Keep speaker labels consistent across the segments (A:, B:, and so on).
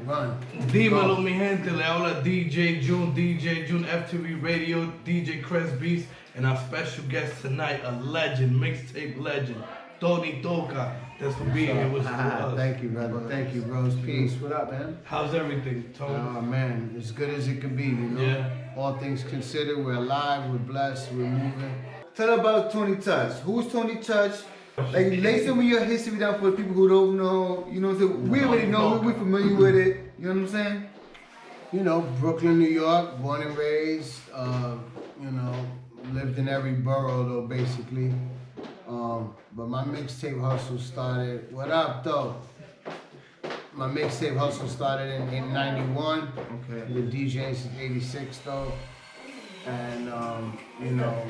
A: Run.
B: Dímelo, mi gente. Le habla DJ June, FTVRADIO, DJ Crest Beast, and our special guest tonight, a legend, mixtape legend, Tony Toca. That's for being here with us.
A: Thank you, brother. Thank you, bros. Peace. What up, man?
B: How's everything, Tony?
A: Oh, man. As good as it can be, you know?
B: Yeah.
A: All things considered, we're alive, we're blessed, we're moving.
C: Tell about Tony Touch. Who's Tony Touch? Like, lay some of your history down for the people who don't know. You know what I'm saying? We already know. We're familiar with it. You know what I'm saying?
A: You know, Brooklyn, New York, born and raised. You know, lived in every borough, though, basically. But my mixtape hustle started, what up, though? My mixtape hustle started in 91.
C: Okay.
A: Been DJing since 86, though. And, you know,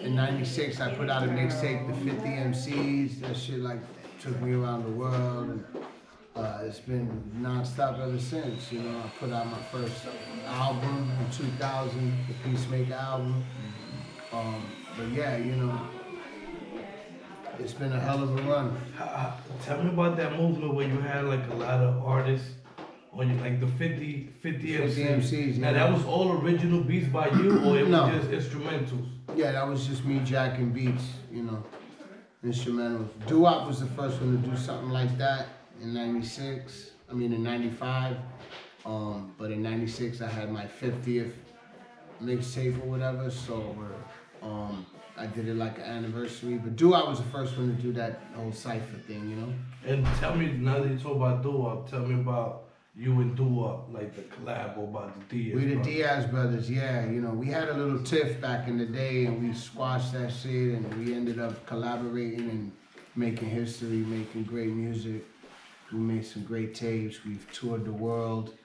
A: in 96, I put out a mixtape, the 50 MCs. That shit, like, took me around the world. And it's been non-stop ever since, you know. I put out my first album in 2000, the Peacemaker album. But yeah, you know, it's been a hell of a run.
B: Tell me about that movement where you had like a lot of artists on you, like the 50
A: MCs.
B: Now
A: Yeah.
B: that was all original beats by you, or it
A: No.
B: was just instrumentals?
A: Yeah, that was just me jacking beats, you know, instrumentals. Doo-Wop was the first one to do something like that in 96, in 95. But in 96, I had my 50th mixtape or whatever, so I did it like an anniversary. But Doo-Wop was the first one to do that whole cypher thing, you know?
B: And tell me, now that you talk about Doo-Wop, tell me about you and Doo-Wop, like the collab about the Diaz
A: We the
B: brothers.
A: Diaz brothers, yeah. You know, we had a little tiff back in the day and we squashed that shit and we ended up collaborating and making history, making great music. We made some great tapes. We've toured the world.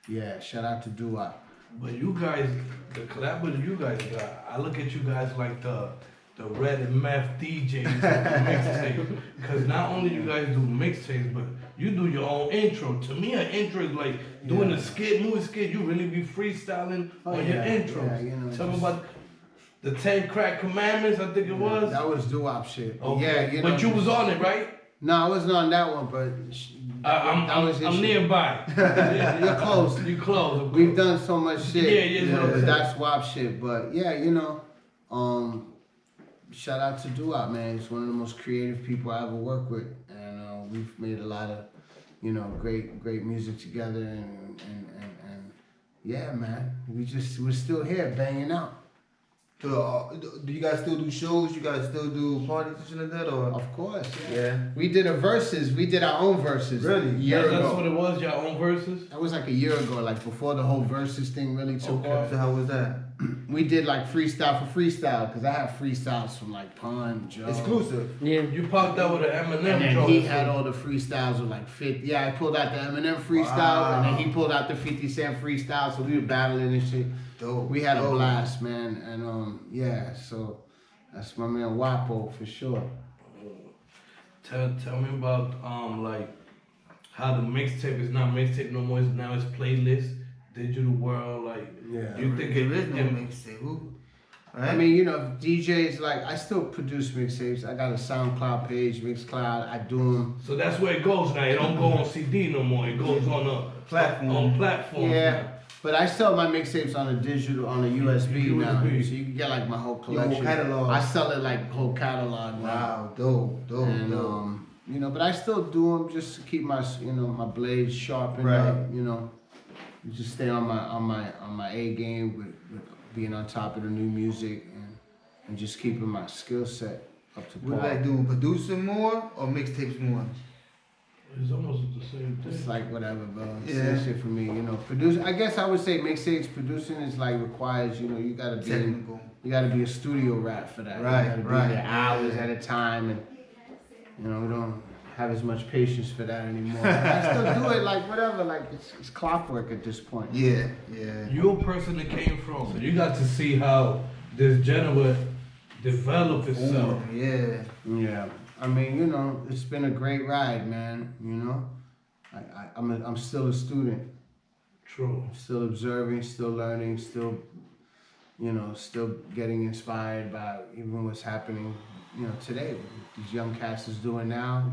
A: Yeah, shout out to Doo-Wop.
B: But you guys, the collab with you guys got, I look at you guys like the Red and Meth DJs of the mixtape. Because not only you guys do mixtapes, but you do your own intro. To me, an intro is like doing a movie skit. You really be freestyling on your intros.
A: Yeah, you know,
B: tell me about the 10 Crack Commandments, I think it was.
A: That was Doo-Wop shit.
B: Okay.
A: Yeah, you know.
B: But you was on it, right?
A: No, I wasn't on that one, but
B: I'm nearby.
A: You're close.
B: You close.
A: We've done so much shit.
B: Yeah,
A: you know,
B: yeah.
A: that's WAP shit. But yeah, you know, shout out to Doo-Wop, man. He's one of the most creative people I ever worked with, and we've made a lot of, you know, great music together, and yeah, man, we're still here banging out.
C: So, do you guys still do shows? You guys still do parties and shit like that, or?
A: Of course,
C: Yeah.
A: We did we did our own verses.
C: Really?
A: A year
B: That's
A: ago.
B: what it was, your own verses?
A: That was like a year ago, like before the whole verses thing really took off.
C: So how was that?
A: We did like freestyle for freestyle, because I have freestyles from like Pun, Joe.
C: Exclusive.
B: Yeah. You popped out with an Eminem
A: And then
B: joint.
A: he had all the freestyles with like 50. Yeah, I pulled out the Eminem freestyle, and then he pulled out the 50 Cent freestyle, so we were battling and shit.
C: Dope.
A: We had a blast, man, and yeah, so that's my man Wapo for sure.
B: Tell me about like how the mixtape is not mixtape no more. Now it's playlist, digital world. Like,
A: Yeah.
B: you think
C: There is no
B: it
C: mixtape. Who? Right?
A: I mean, you know, DJs, like, I still produce mixtapes. I got a SoundCloud page, Mixcloud. I do them.
B: so that's where it goes now. It don't go on CD no more. It goes on a
C: Platform.
B: On platforms.
A: Yeah, but I sell my mixtapes on a digital, on a USB now. So
B: USB.
A: you can get like my whole
C: Your
A: collection.
C: whole catalog.
A: I sell it like whole catalog now.
C: Wow, dope.
A: And
C: dope.
A: you know, but I still do them just to keep my, you know, my blades sharpened
C: Right.
A: up. You know, just stay on my A game with being on top of the new music and just keeping my skill set up to
C: What
A: par.
C: do I do? Producing more or mixtapes more?
B: It's almost the same thing.
A: It's like whatever, bro. It's
C: Yeah.
A: that shit for me, you know. I guess I would say mixtapes producing is like requires, you know, you gotta be
C: Technical.
A: you gotta be a studio rat for that.
C: Right,
A: You gotta be
C: right.
A: there hours at a time, and you know, we don't have as much patience for that anymore. I still do it like whatever, like it's clockwork at this point.
C: Yeah.
B: You're a person that came from, so you got to see how this genre developed itself.
C: Yeah.
A: Yeah. I mean, you know, it's been a great ride, man. You know, I'm still a student.
B: True.
A: Still observing, still learning, still, you know, still getting inspired by even what's happening, you know, today. These young cats is doing now.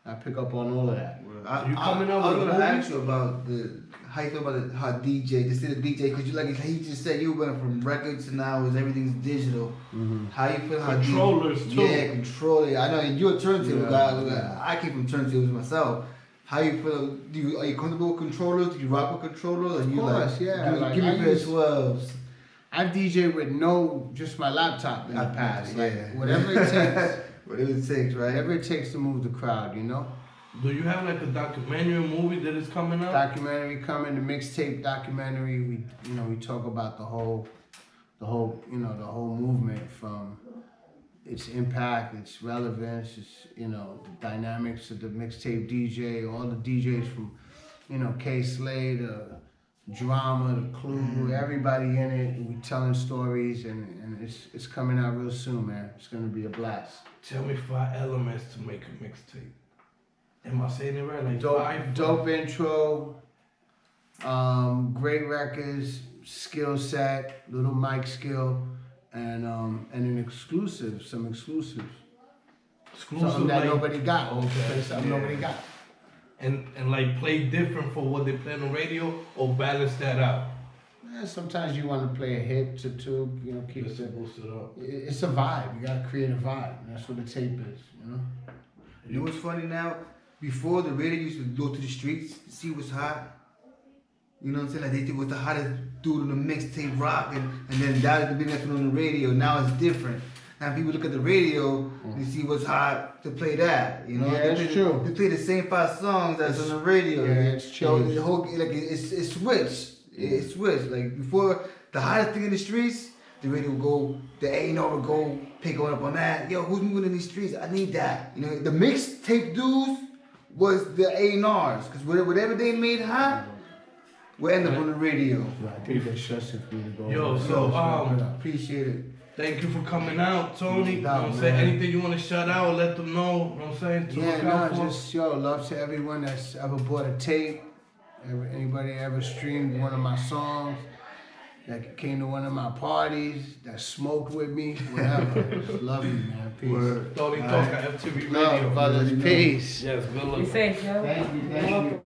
A: I pick up on all of that.
B: You coming up
C: I was
B: with a
C: gonna
B: movie?
C: ask you about how you feel about how DJ, to see the DJ, because you like he just said you went from records to now is everything's digital.
A: Mm-hmm.
C: How you feel? How
B: Controllers, too.
C: Yeah, controller. I know you're a turntable guy.
A: Yeah.
C: I came from turntables myself. How you feel? Are you comfortable with controllers? Do you rock with controllers?
A: Of course, yeah. Like,
C: Give me
A: I
C: a pair of
A: use-
C: 12s.
A: I've DJed with just my laptop in the past. Like,
C: Yeah.
A: whatever it takes.
C: Whatever it takes, right?
A: Whatever it takes to move the crowd, you know?
B: Do you have like a documentary movie that is coming out?
A: Documentary coming, the mixtape documentary. We talk about the whole movement, from its impact, its relevance, its the dynamics of the mixtape DJ, all the DJs from K Slade, Drama, the Clue, everybody in it. We telling stories, and it's coming out real soon, man. It's gonna be a blast.
B: Tell me 5 elements to make a mixtape. Am I saying it right? Like
A: Dope intro, great records, skill set, little mic skill, and some exclusives.
B: Exclusive,
A: Something that
B: like,
A: nobody got.
B: Okay,
A: Something
B: yeah.
A: nobody got.
B: and like play different for what they play on the radio, or balance that out.
A: Sometimes you want to play a hit to two, keep
B: Just to
A: it.
B: boost it up.
A: It's a vibe. You gotta create a vibe. And that's what the tape is.
C: You know what's funny now? Before the radio used to go to the streets to see what's hot. You know what I'm saying? Like they think what's the hottest dude on the mixtape rock, and then that is the big thing on the radio. Now it's different. Now people look at the radio, they see what's hot to play that. You know?
A: Yeah,
C: they
A: it's
C: play
A: true.
C: They play the same 5 songs that's on the radio.
A: Yeah, it's
C: So
A: changed.
C: the whole it's switched. It's switched. Like before, the hottest thing in the streets, the radio would go, the A&R would go pick one up on that. Yo, who's moving in these streets? I need that. The mixtape dudes was the A&Rs, because whatever they made hot will end up on the radio.
A: I think it's just if we go.
B: Yo,
C: Appreciate it.
B: thank you for coming out, Tony. You know
A: No
B: what I'm
A: doubt,
B: saying?
A: man.
B: Anything you want to shout out, let them know. You know what I'm saying? To
A: Yeah,
B: look out for.
A: love to everyone that's ever bought a tape, anybody ever streamed one of my songs, that came to one of my parties, that smoked with me, whatever. Just love you, man. Peace.
C: Word.
B: Tony Talk at FTV Radio.
A: Love, brothers. Peace.
B: Yes, good luck.
D: Be safe, yo.
C: Thank you.
D: You're welcome.